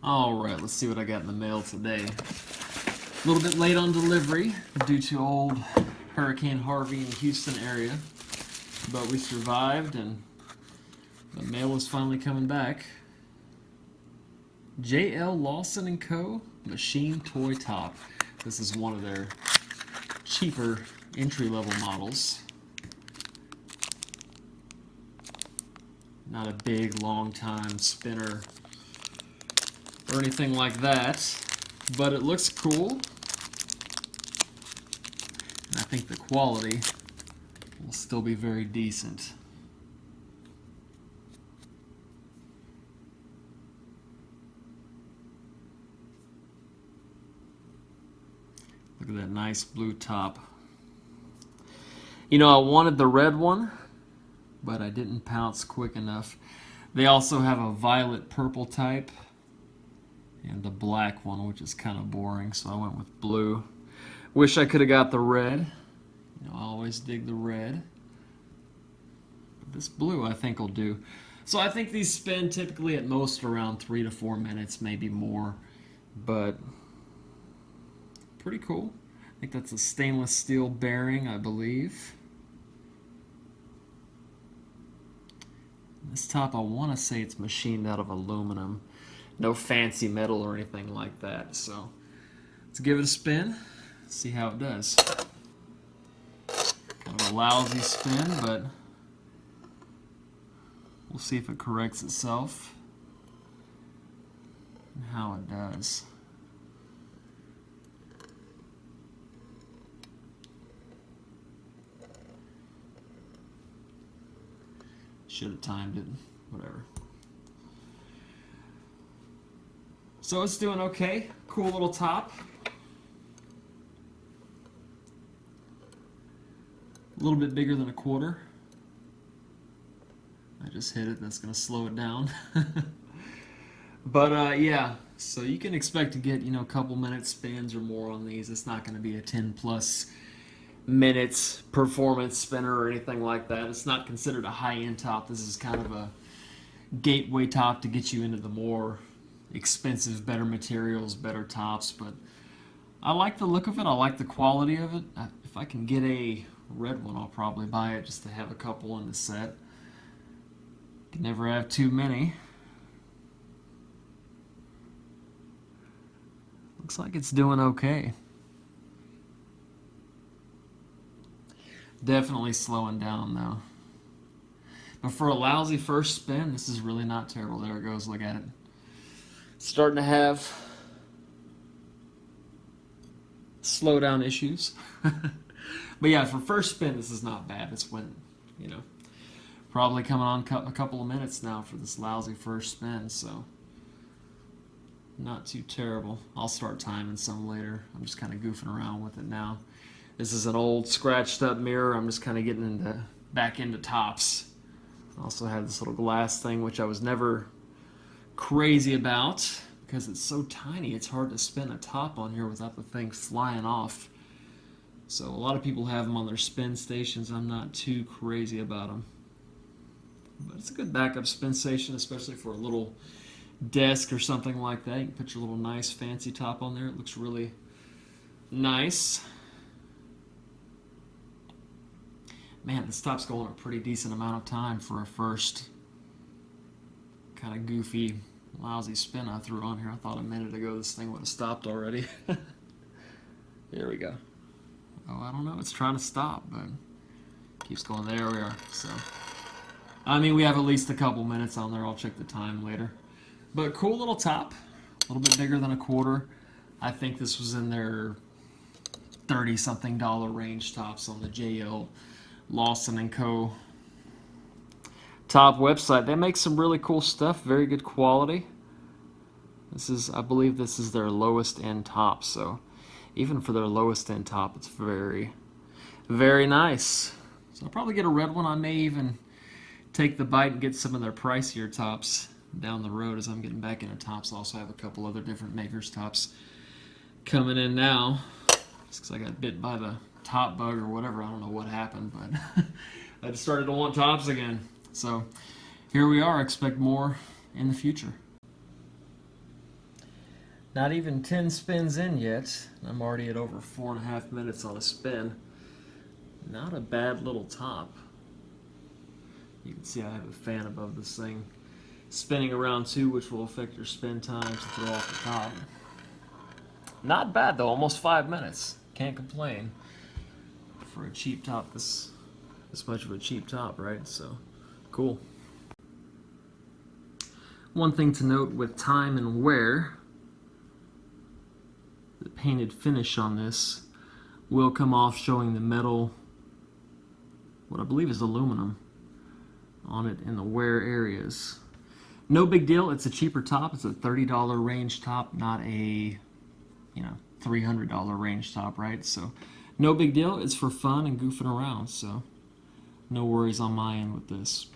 Alright, let's see what I got in the mail today. A little bit late on delivery due to old Hurricane Harvey in the Houston area. But we survived and the mail is finally coming back. J.L. Lawson & Co. Machine Toy Top. This is one of their cheaper entry-level models. Not a big, long-time spinner or anything like that, but it looks cool. And I think the quality will still be very decent. Look at that nice blue top. You know, I wanted the red one, but I didn't pounce quick enough. They also have a violet purple type and the black one, which is kind of boring, so I went with blue. Wish I could have got the red. You know, I always dig the red. But this blue I think will do. So I think these spin typically at most around 3 to 4 minutes, maybe more. But pretty cool. I think that's a stainless steel bearing, I believe. This top, I want to say it's machined out of aluminum. No fancy metal or anything like that. So let's give it a spin, see how it does. Kind of a lousy spin, but we'll see if it corrects itself and how it does. Should have timed it, whatever. So it's doing okay. Cool little top. A little bit bigger than a quarter. I just hit it. That's going to slow it down. But yeah, so you can expect to get, you know, a couple minutes spins or more on these. It's not going to be a 10 plus minutes performance spinner or anything like that. It's not considered a high-end top. This is kind of a gateway top to get you into the more expensive, better materials, better tops. But I like the look of it. I like the quality of it. If I can get a red one, I'll probably buy it just to have a couple in the set. You can never have too many. Looks like it's doing okay. Definitely slowing down though. But for a lousy first spin, this is really not terrible. There it goes, look at it. Starting to have slow down issues. But yeah, for first spin, this is not bad. It's when, you know, probably coming on a couple of minutes now for this lousy first spin, so not too terrible. I'll start timing some later. I'm just kind of goofing around with it now. This is an old scratched up mirror. I'm just kind of getting back into tops. I also have this little glass thing, which I was never crazy about because it's so tiny. It's hard to spin a top on here without the thing flying off. So a lot of people have them on their spin stations. I'm not too crazy about them. But it's a good backup spin station, especially for a little desk or something like that. You can put your little nice fancy top on there. It looks really nice. Man, this top's going a pretty decent amount of time for a first kind of goofy, lousy spin I threw on here. I thought a minute ago this thing would have stopped already. Here we go. Oh, I don't know. It's trying to stop, but keeps going. There we are. So, I mean, we have at least a couple minutes on there. I'll check the time later. But cool little top. A little bit bigger than a quarter. I think this was in their $30-something range tops on the JL Lawson & Co. top website. They make some really cool stuff, very good quality. This is, I believe this is their lowest end top, so even for their lowest end top, it's very, very nice. So I'll probably get a red one. I may even take the bite and get some of their pricier tops down the road as I'm getting back into tops. I also have a couple other different makers tops coming in now. Just because I got bit by the top bug or whatever. I don't know what happened, but I just started to want tops again. So here we are. I expect more in the future. Not even 10 spins in yet. I'm already at over 4.5 minutes on a spin. Not a bad little top. You can see I have a fan above this thing spinning around too, which will affect your spin times to throw off the top. Not bad though, almost 5 minutes. Can't complain for a cheap top. This much of a cheap top, right? So cool. One thing to note with time and wear, the painted finish on this will come off, showing the metal, what I believe is aluminum, on it in the wear areas. No big deal. It's a cheaper top. It's a $30 range top, not a $300 range top, right? So no big deal. It's for fun and goofing around, so no worries on my end with this.